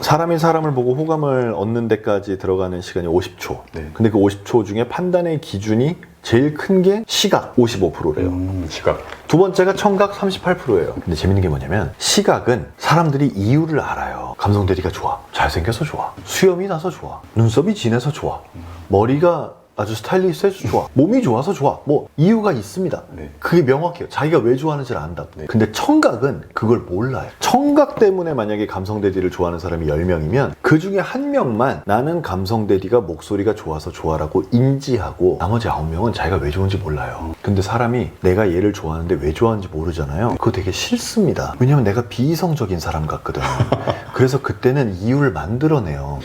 사람이 사람을 보고 호감을 얻는 데까지 들어가는 시간이 50초. 근데 그 50초 중에 판단의 기준이 제일 큰 게 시각 55%래요. 시각. 두 번째가 청각 38%예요. 근데 재밌는 게 뭐냐면 시각은 사람들이 이유를 알아요. 감성 대리가 좋아, 잘생겨서 좋아, 수염이 나서 좋아, 눈썹이 진해서 좋아, 머리가 아주 스타일리스트해서 좋아, 몸이 좋아서 좋아, 뭐 이유가 있습니다. 그게 명확해요. 자기가 왜 좋아하는지를 안다고. 근데 청각은 그걸 몰라요. 청각 때문에 만약에 감성대디를 좋아하는 사람이 10명이면 그 중에 한 명만 나는 감성대디가 목소리가 좋아서 좋아라고 인지하고 나머지 9명은 자기가 왜 좋은지 몰라요. 근데 사람이 내가 얘를 좋아하는데 왜 좋아하는지 모르잖아요. 그거 되게 싫습니다. 왜냐면 내가 비이성적인 사람 같거든. 그래서 그때는 이유를 만들어내요.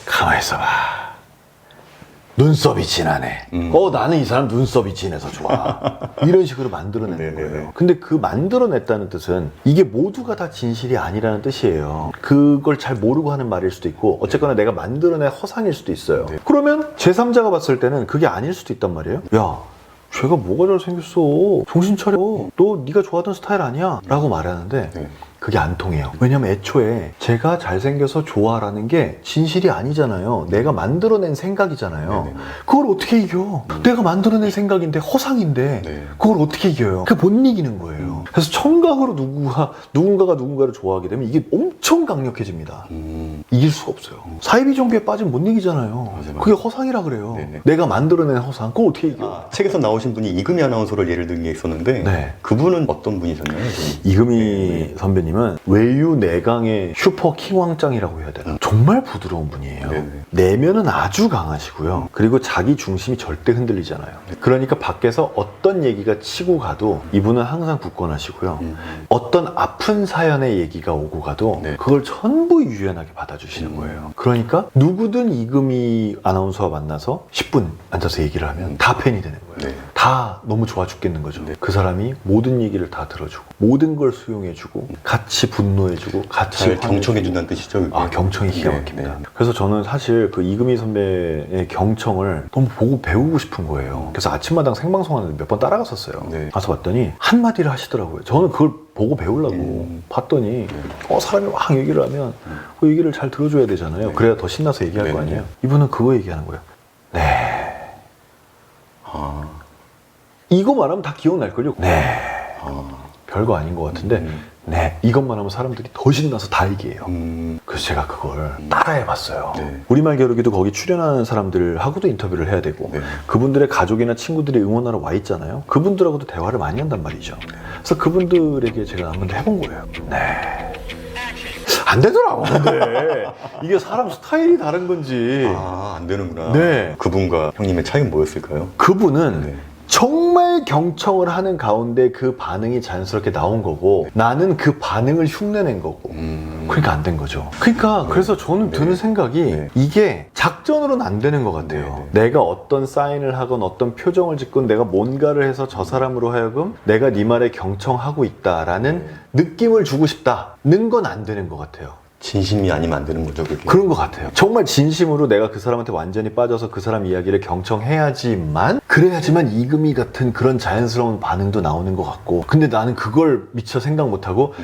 가만히 있어봐. 눈썹이 진하네. 나는 이 사람 눈썹이 진해서 좋아. 이런 식으로 만들어내는 거예요. 근데 그 만들어냈다는 뜻은 이게 모두가 다 진실이 아니라는 뜻이에요. 그걸 잘 모르고 하는 말일 수도 있고 어쨌거나 내가 만들어낸 허상일 수도 있어요. 그러면 제3자가 봤을 때는 그게 아닐 수도 있단 말이에요. 야, 쟤가 뭐가 잘생겼어. 정신 차려. 너 네가 좋아하던 스타일 아니야. 라고 말하는데 그게 안 통해요. 왜냐면 애초에 제가 잘생겨서 좋아라는 게 진실이 아니잖아요. 내가 만들어낸 생각이잖아요. 그걸 어떻게 이겨? 내가 만들어낸 생각인데 허상인데 그걸 어떻게 이겨요? 그게 못 이기는 거예요. 그래서 청각으로 누군가가 누군가를 좋아하게 되면 이게 엄청 강력해집니다. 이길 수가 없어요. 사이비종교에 빠지면 못 이기잖아요. 그게 허상이라 그래요. 내가 만들어낸 허상. 그걸 어떻게 이겨? 책에서 나오신 분이 이금희 아나운서를 예를 든 게 있었는데 그분은 어떤 분이셨나요? 이금희 선배님 은 외유 내강의 슈퍼 킹왕짱이라고 해야 되나? 정말 부드러운 분이에요. 내면은 아주 강하시고요. 그리고 자기 중심이 절대 흔들리지 않아요. 그러니까 밖에서 어떤 얘기가 치고 가도 이분은 항상 굳건하시고요. 어떤 아픈 사연의 얘기가 오고 가도 그걸 전부 유연하게 받아주시는 거예요. 그러니까 누구든 이금희 아나운서와 만나서 10분 앉아서 얘기를 하면 다 팬이 되는 거예요. 다 너무 좋아 죽겠는 거죠. 그 사람이 모든 얘기를 다 들어주고 모든 걸 수용해주고 같이 분노해주고 같이 경청해준다는 뜻이죠. 그게? 경청이 기가 막힙니다. 그래서 저는 사실 그 이금희 선배의 경청을 너무 보고 배우고 싶은 거예요. 그래서 아침마당 생방송 하는데 몇 번 따라갔었어요. 가서 봤더니 한마디를 하시더라고요. 저는 그걸 보고 배우려고 봤더니 사람이 막 얘기를 하면 그 얘기를 잘 들어줘야 되잖아요. 그래야 더 신나서 얘기할 거 아니에요. 이분은 그거 얘기하는 거예요. 이거 말하면 다 기억날걸요? 별거 아닌 것 같은데 이것만 하면 사람들이 더 신나서 다 얘기해요. 그래서 제가 그걸 따라해봤어요. 우리말 겨루기도 거기 출연하는 사람들하고도 인터뷰를 해야 되고 그분들의 가족이나 친구들이 응원하러 와 있잖아요. 그분들하고도 대화를 많이 한단 말이죠. 그래서 그분들에게 제가 한번 해본 거예요. 안 되더라고. 근데 이게 사람 스타일이 다른 건지 안 되는구나. 그분과 형님의 차이는 뭐였을까요? 그분은 정말 경청을 하는 가운데 그 반응이 자연스럽게 나온 거고 나는 그 반응을 흉내낸 거고 그러니까 안 된 거죠. 그러니까 그래서 저는 드는 생각이 이게 작전으로는 안 되는 것 같아요. 내가 어떤 사인을 하건 어떤 표정을 짓건 내가 뭔가를 해서 저 사람으로 하여금 내가 네 말에 경청하고 있다라는 느낌을 주고 싶다는 건 안 되는 것 같아요. 진심이 아니면 안 되는 거죠, 그게. 그런 것 같아요. 정말 진심으로 내가 그 사람한테 완전히 빠져서 그 사람 이야기를 경청해야지만 그래야지만 이금희 같은 그런 자연스러운 반응도 나오는 것 같고 근데 나는 그걸 미처 생각 못하고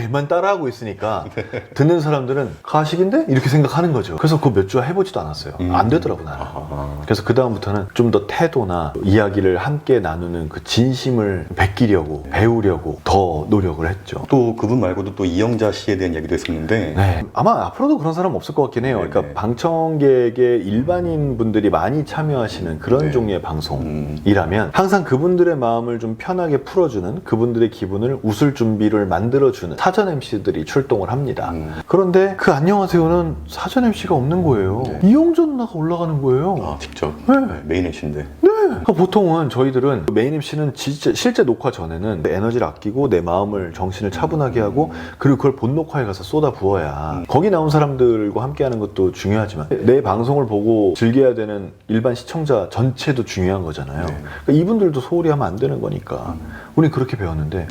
만 따라하고 있으니까 듣는 사람들은 가식인데? 이렇게 생각하는 거죠. 그래서 그거 몇 주 해보지도 않았어요. 안 되더라고 나는. 그래서 그 다음부터는 좀 더 태도나 이야기를 함께 나누는 그 진심을 베끼려고 배우려고 더 노력을 했죠. 또 그분 말고도 또 이영자 씨에 대한 얘기도 했었는데 아마 앞으로도 그런 사람 없을 것 같긴 해요. 그러니까 방청객의 일반인 분들이 많이 참여하시는 그런 종류의 방송이라면 항상 그분들의 마음을 좀 편하게 풀어주는 그분들의 기분을 웃을 준비를 만들어주는 사전 MC들이 출동을 합니다. 그런데 그 안녕하세요는 사전 MC가 없는 거예요. 이영자 누나가 올라가는 거예요. 직접? 메인 MC인데. 그러니까 보통은 저희들은 메인 MC는 실제 녹화 전에는 에너지를 아끼고 내 마음을 정신을 차분하게 하고 그리고 그걸 본 녹화에 가서 쏟아 부어야 거기 나온 사람들과 함께 하는 것도 중요하지만 내 방송을 보고 즐겨야 되는 일반 시청자 전체도 중요한 거잖아요. 그러니까 이분들도 소홀히 하면 안 되는 거니까 우린 그렇게 배웠는데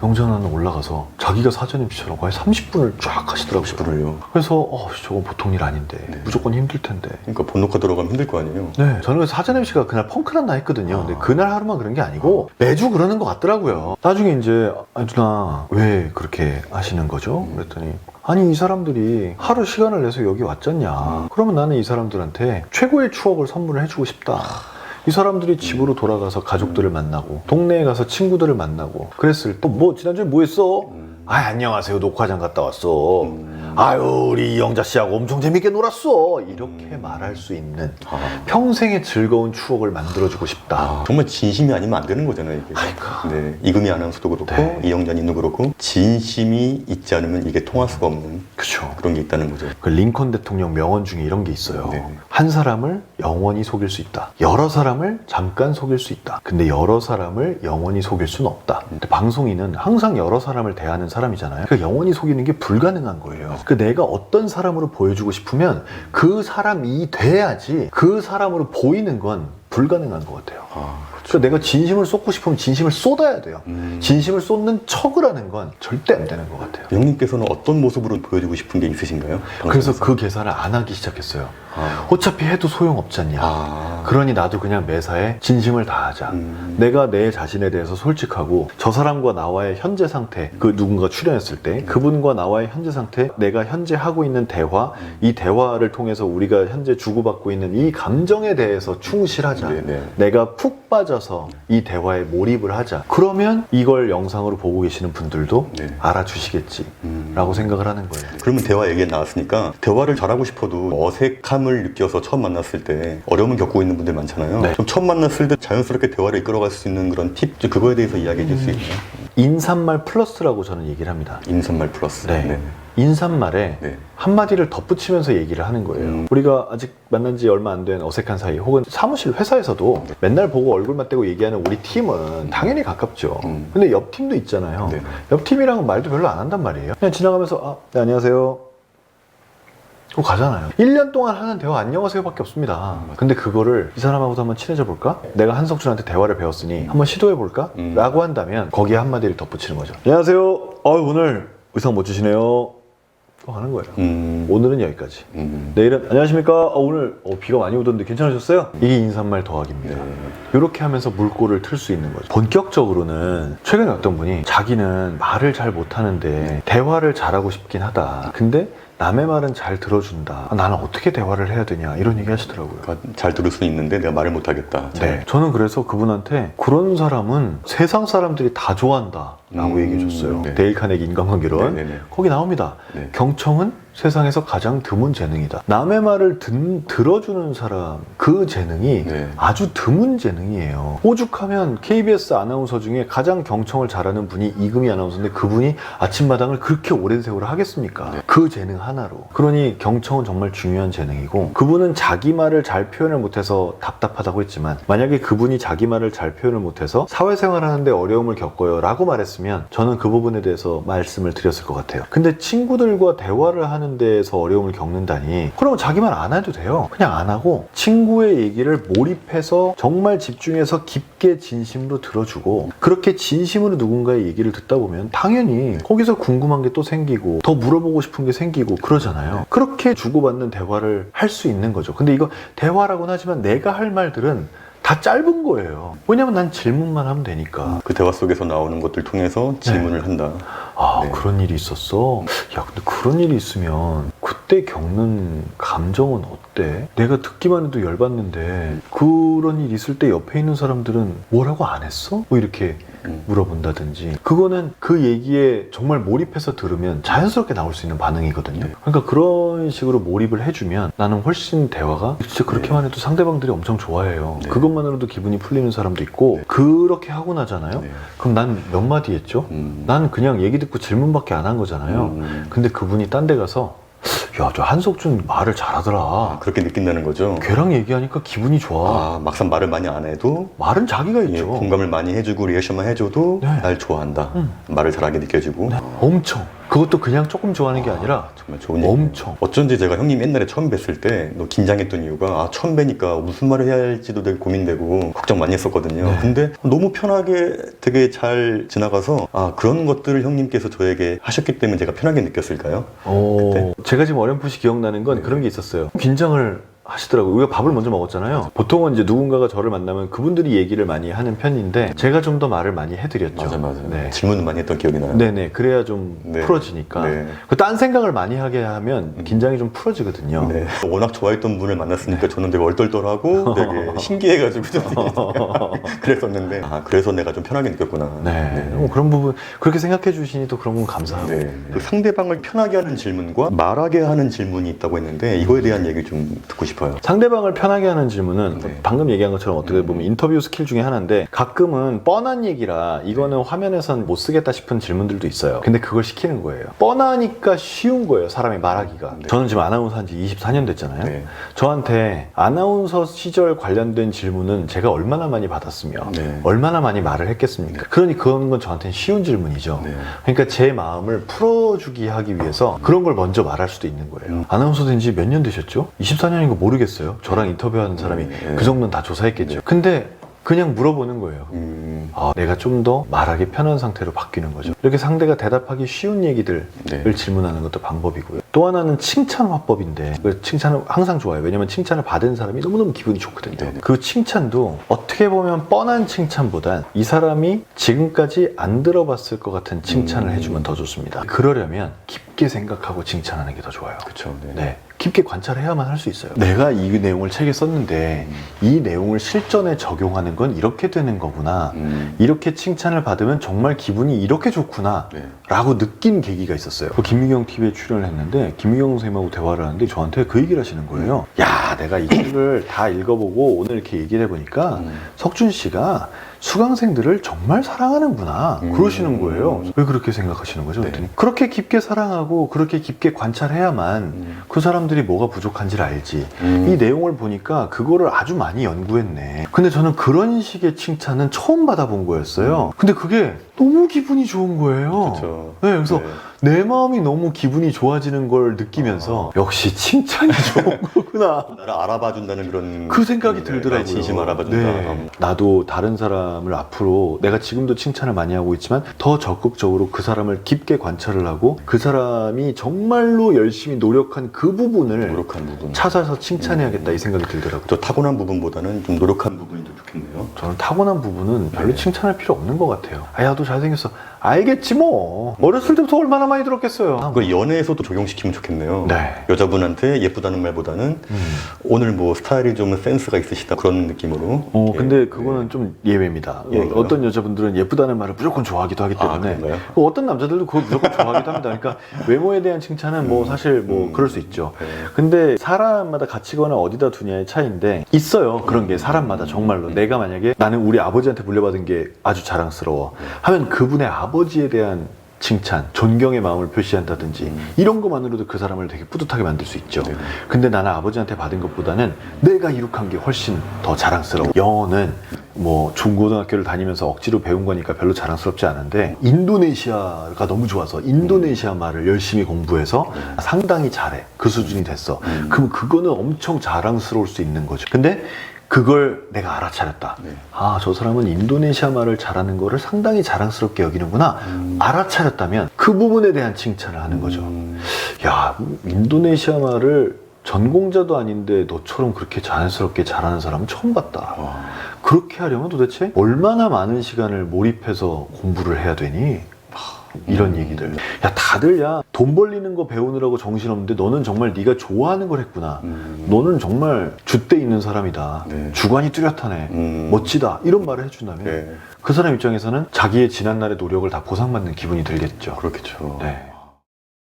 영전하는 올라가서 자기가 사전 MC처럼 거의 30분을 쫙 하시더라고요. 30분을요? 그래서 저건 보통 일 아닌데 무조건 힘들 텐데. 그러니까 본녹화 들어가면 힘들 거 아니에요? 네, 저는 그래서 사전 MC가 그날 펑크난 날 했거든요. 근데 그날 하루만 그런 게 아니고 매주 그러는 것 같더라고요. 나중에 이제 아니 누나 왜 그렇게 하시는 거죠? 그랬더니 아니 이 사람들이 하루 시간을 내서 여기 왔잖냐. 그러면 나는 이 사람들한테 최고의 추억을 선물을 해주고 싶다. 이 사람들이 집으로 돌아가서 가족들을 만나고 동네에 가서 친구들을 만나고 그랬을 때 뭐 지난주에 뭐 했어? 안녕하세요 녹화장 갔다 왔어. 아유 우리 이영자 씨하고 엄청 재밌게 놀았어. 이렇게 말할 수 있는 평생의 즐거운 추억을 만들어주고 싶다. 정말 진심이 아니면 안 되는 거잖아요 이게. 네, 이금희 아나운서도 그렇고 이영자님도 그렇고 진심이 있지 않으면 이게 통할 수가 없는 그쵸. 그런 게 있다는 거죠. 그 링컨 대통령 명언 중에 이런 게 있어요. 한 사람을 영원히 속일 수 있다. 여러 사람을 잠깐 속일 수 있다. 근데 여러 사람을 영원히 속일 수는 없다. 근데 방송인은 항상 여러 사람을 대하는 사람이잖아요. 그러니까 영원히 속이는 게 불가능한 거예요. 그 내가 어떤 사람으로 보여주고 싶으면 그 사람이 돼야지 그 사람으로 보이는 건 불가능한 것 같아요. 그러니까 내가 진심을 쏟고 싶으면 진심을 쏟아야 돼요. 진심을 쏟는 척을 하는 건 절대 안 되는 것 같아요. 형님께서는 어떤 모습으로 보여주고 싶은 게 있으신가요? 그래서 그 계산을 안 하기 시작했어요. 어차피 해도 소용없지 않냐. 그러니 나도 그냥 매사에 진심을 다하자. 내가 내 자신에 대해서 솔직하고 저 사람과 나와의 현재 상태, 그 누군가 출연했을 때 그분과 나와의 현재 상태, 내가 현재 하고 있는 대화, 이 대화를 통해서 우리가 현재 주고받고 있는 이 감정에 대해서 충실하자. 내가 푹 빠져서 이 대화에 몰입을 하자. 그러면 이걸 영상으로 보고 계시는 분들도 알아주시겠지 라고 생각을 하는 거예요. 그러면 대화 얘기가 나왔으니까 대화를 잘하고 싶어도 어색함을 느껴서 처음 만났을 때 어려움을 겪고 있는 분들 많잖아요. 좀 처음 만났을 때 자연스럽게 대화를 이끌어갈 수 있는 그런 팁, 그거에 대해서 이야기해 줄 수 있나요? 인사말 플러스라고 저는 얘기를 합니다. 인사말 플러스. 인사말에 한마디를 덧붙이면서 얘기를 하는 거예요. 우리가 아직 만난 지 얼마 안 된 어색한 사이 혹은 사무실 회사에서도 맨날 보고 얼굴만 떼고 얘기하는 우리 팀은 당연히 가깝죠. 근데 옆 팀도 있잖아요. 옆 팀이랑은 말도 별로 안 한단 말이에요. 그냥 지나가면서 네, 안녕하세요. 그러고 가잖아요. 1년 동안 하는 대화 안녕하세요 밖에 없습니다. 근데 그거를 이 사람하고도 한번 친해져 볼까? 내가 한석준한테 대화를 배웠으니 한번 시도해 볼까? 라고 한다면 거기에 한마디를 덧붙이는 거죠. 안녕하세요. 오늘 의상 멋지시네요. 하는 거예요. 오늘은 여기까지. 내일은 안녕하십니까? 오늘 비가 많이 오던데 괜찮으셨어요? 이게 인사말 더하기입니다. 이렇게 하면서 물꼬를 틀 수 있는 거죠. 본격적으로는 최근에 어떤 분이 자기는 말을 잘 못하는데 대화를 잘하고 싶긴 하다. 근데 남의 말은 잘 들어준다. 나는 어떻게 대화를 해야 되냐 이런 얘기 하시더라고요. 그러니까 잘 들을 수 있는데 내가 말을 못하겠다. 저는 그래서 그분한테 그런 사람은 세상 사람들이 다 좋아한다 라고 얘기해 줬어요. 데일 카네기 인간관계론 거기 나옵니다. 경청은 세상에서 가장 드문 재능이다. 남의 말을 들어주는 사람 그 재능이 아주 드문 재능이에요. 오죽하면 KBS 아나운서 중에 가장 경청을 잘하는 분이 이금희 아나운서인데 그분이 아침마당을 그렇게 오랜 세월을 하겠습니까? 그 재능 하나로. 그러니 경청은 정말 중요한 재능이고 그분은 자기 말을 잘 표현을 못해서 답답하다고 했지만 만약에 그분이 자기 말을 잘 표현을 못해서 사회생활하는데 어려움을 겪어요 라고 말했으면 저는 그 부분에 대해서 말씀을 드렸을 것 같아요. 근데 친구들과 대화를 하는 데에서 어려움을 겪는다니 그러면 자기 말 안 해도 돼요. 그냥 안 하고 친구의 얘기를 몰입해서 정말 집중해서 깊게 진심으로 들어주고 그렇게 진심으로 누군가의 얘기를 듣다 보면 당연히 거기서 궁금한 게 또 생기고 더 물어보고 싶은 게 생기고 그러잖아요. 그렇게 주고받는 대화를 할 수 있는 거죠. 근데 이거 대화라고는 하지만 내가 할 말들은 다 짧은 거예요. 왜냐면 난 질문만 하면 되니까. 그 대화 속에서 나오는 것들 통해서 질문을 한다. 그런 일이 있었어? 야, 근데 그런 일이 있으면 그때 겪는 감정은 어때? 내가 듣기만 해도 열받는데 그런 일 있을 때 옆에 있는 사람들은 뭐라고 안 했어? 뭐 이렇게 물어본다든지 그거는 그 얘기에 정말 몰입해서 들으면 자연스럽게 나올 수 있는 반응이거든요. 그러니까 그런 식으로 몰입을 해주면 나는 훨씬 대화가 진짜 그렇게만 해도 상대방들이 엄청 좋아해요. 그것만으로도 기분이 풀리는 사람도 있고 그렇게 하고 나잖아요. 그럼 난 몇 마디 했죠? 난 그냥 얘기 듣고 질문밖에 안 한 거잖아요. 근데 그분이 딴 데 가서 야, 저 한석준 말을 잘하더라. 그렇게 느낀다는 거죠. 걔랑 얘기하니까 기분이 좋아. 막상 말을 많이 안 해도 말은 자기가 있죠. 공감을 많이 해주고 리액션만 해줘도 날 좋아한다. 말을 잘하게 느껴지고. 엄청. 그것도 그냥 조금 좋아하는 게 아니라 정말 좋은 얘기. 엄청. 어쩐지 제가 형님 옛날에 처음 뵀을 때 너 긴장했던 이유가 처음 뵈니까 무슨 말을 해야 할지도 되게 고민되고 걱정 많이 했었거든요. 네. 근데 너무 편하게 되게 잘 지나가서 그런 것들을 형님께서 저에게 하셨기 때문에 제가 편하게 느꼈을까요? 그때? 제가 지금 어렴풋이 기억나는 건 그런 게 있었어요. 긴장을 하시더라고요. 우리가 밥을 먼저 먹었잖아요. 보통은 이제 누군가가 저를 만나면 그분들이 얘기를 많이 하는 편인데 제가 좀 더 말을 많이 해드렸죠. 맞아요. 네. 질문을 많이 했던 기억이 나요. 네네. 그래야 좀 네. 풀어지니까. 네. 딴 생각을 많이 하게 하면 긴장이 좀 풀어지거든요. 네. 워낙 좋아했던 분을 만났으니까 저는 되게 얼떨떨하고 되게 신기해가지고 좀 그랬었는데 그래서 내가 좀 편하게 느꼈구나. 네. 그런 부분 그렇게 생각해 주시니 또 그런 건 감사하고. 네. 그 상대방을 편하게 하는 질문과 말하게 하는 질문이 있다고 했는데 이거에 대한 얘기 좀 듣고 싶어요. 상대방을 편하게 하는 질문은 네. 방금 얘기한 것처럼 어떻게 보면 인터뷰 스킬 중에 하나인데 가끔은 뻔한 얘기라 이거는 화면에선 못 쓰겠다 싶은 질문들도 있어요. 근데 그걸 시키는 거예요. 뻔하니까 쉬운 거예요. 사람이 말하기가. 네. 저는 지금 아나운서 한 지 24년 됐잖아요. 네. 저한테 아나운서 시절 관련된 질문은 제가 얼마나 많이 받았으며 네. 얼마나 많이 말을 했겠습니까? 그러니 그런 건 저한테는 쉬운 질문이죠. 네. 그러니까 제 마음을 풀어주기 하기 위해서 그런 걸 먼저 말할 수도 있는 거예요. 아나운서 된 지 몇 년 되셨죠? 24년인 거 모르겠어요. 저랑 인터뷰하는 사람이 네. 그 정도는 다 조사했겠죠. 근데 그냥 물어보는 거예요. 내가 좀 더 말하기 편한 상태로 바뀌는 거죠. 이렇게 상대가 대답하기 쉬운 얘기들을 네. 질문하는 것도 방법이고요. 또 하나는 칭찬 화법인데 그 칭찬은 항상 좋아요. 왜냐면 칭찬을 받은 사람이 너무너무 기분이 좋거든요. 네. 그 칭찬도 어떻게 보면 뻔한 칭찬보단 이 사람이 지금까지 안 들어봤을 것 같은 칭찬을 해주면 더 좋습니다. 그러려면 깊게 생각하고 칭찬하는 게 더 좋아요. 그렇죠. 네. 깊게 관찰해야만 할 수 있어요. 내가 이 내용을 책에 썼는데 이 내용을 실전에 적용하는 건 이렇게 되는 거구나. 이렇게 칭찬을 받으면 정말 기분이 이렇게 좋구나. 네. 라고 느낀 계기가 있었어요. 그 김미경 TV에 출연을 했는데 김미경 선생님하고 대화를 하는데 저한테 그 얘기를 하시는 거예요. 야, 내가 이 책을 다 읽어보고 오늘 이렇게 얘기를 해보니까 석준 씨가 수강생들을 정말 사랑하는구나 그러시는 거예요. 왜 그렇게 생각하시는 거죠? 네. 그랬더니 그렇게 깊게 사랑하고 그렇게 깊게 관찰해야만 그 사람들이 뭐가 부족한지를 알지. 이 내용을 보니까 그거를 아주 많이 연구했네. 근데 저는 그런 식의 칭찬은 처음 받아본 거였어요. 근데 그게 너무 기분이 좋은 거예요. 그렇죠. 네, 그래서 네. 내 마음이 너무 기분이 좋아지는 걸 느끼면서 역시 칭찬이 좋은 거구나. 나를 알아봐 준다는 그런 그 생각이 네, 들더라고요. 나의 진심 알아봐 준다. 네. 나도 다른 사람을 앞으로 내가 지금도 칭찬을 많이 하고 있지만 더 적극적으로 그 사람을 깊게 관찰을 하고 그 사람이 정말로 열심히 노력한 그 부분을 노력한 부분. 찾아서 칭찬해야겠다 이 생각이 들더라고요. 또 타고난 부분보다는 좀 노력한 부분이 더 좋겠네요. 저는 타고난 부분은 별로 네. 칭찬할 필요 없는 것 같아요. 야, 너 잘생겼어. 알겠지 뭐. 어렸을 때부터 얼마나 많이 들었겠어요. 그걸 연애에서도 적용시키면 좋겠네요. 네. 여자분한테 예쁘다는 말보다는 오늘 뭐 스타일이 좀 센스가 있으시다 그런 느낌으로. 근데 예. 그거는 좀 예외입니다. 예외인가요? 어떤 여자분들은 예쁘다는 말을 무조건 좋아하기도 하기 때문에 그런가요? 어떤 남자들도 그거 무조건 좋아하기도 합니다. 그러니까 외모에 대한 칭찬은 뭐 사실 뭐 그럴 수 있죠. 네. 근데 사람마다 가치관을 어디다 두냐의 차이인데 있어요. 그런 게 사람마다 정말로 내가 만약에 나는 우리 아버지한테 물려받은 게 아주 자랑스러워 하면 그분의 아버지에 대한 칭찬, 존경의 마음을 표시한다든지 이런 것만으로도 그 사람을 되게 뿌듯하게 만들 수 있죠. 네. 근데 나는 아버지한테 받은 것보다는 내가 이룩한 게 훨씬 더 자랑스러워. 영어는 뭐 중고등학교를 다니면서 억지로 배운 거니까 별로 자랑스럽지 않은데 인도네시아가 너무 좋아서 인도네시아 말을 열심히 공부해서 상당히 잘해. 그 수준이 됐어. 그럼 그거는 엄청 자랑스러울 수 있는 거죠. 근데 그걸 내가 알아차렸다. 네. 아, 저 사람은 인도네시아 말을 잘하는 거를 상당히 자랑스럽게 여기는구나. 알아차렸다면 그 부분에 대한 칭찬을 하는 거죠. 야, 인도네시아 말을 전공자도 아닌데 너처럼 그렇게 자연스럽게 잘하는 사람은 처음 봤다. 그렇게 하려면 도대체 얼마나 많은 시간을 몰입해서 공부를 해야 되니? 이런 얘기들. 야, 다들 야, 돈 벌리는 거 배우느라고 정신없는데 너는 정말 네가 좋아하는 걸 했구나. 너는 정말 줏대 있는 사람이다. 네. 주관이 뚜렷하네. 멋지다. 이런 말을 해준다면 네. 그 사람 입장에서는 자기의 지난날의 노력을 다 보상받는 기분이 들겠죠. 그렇겠죠. 네.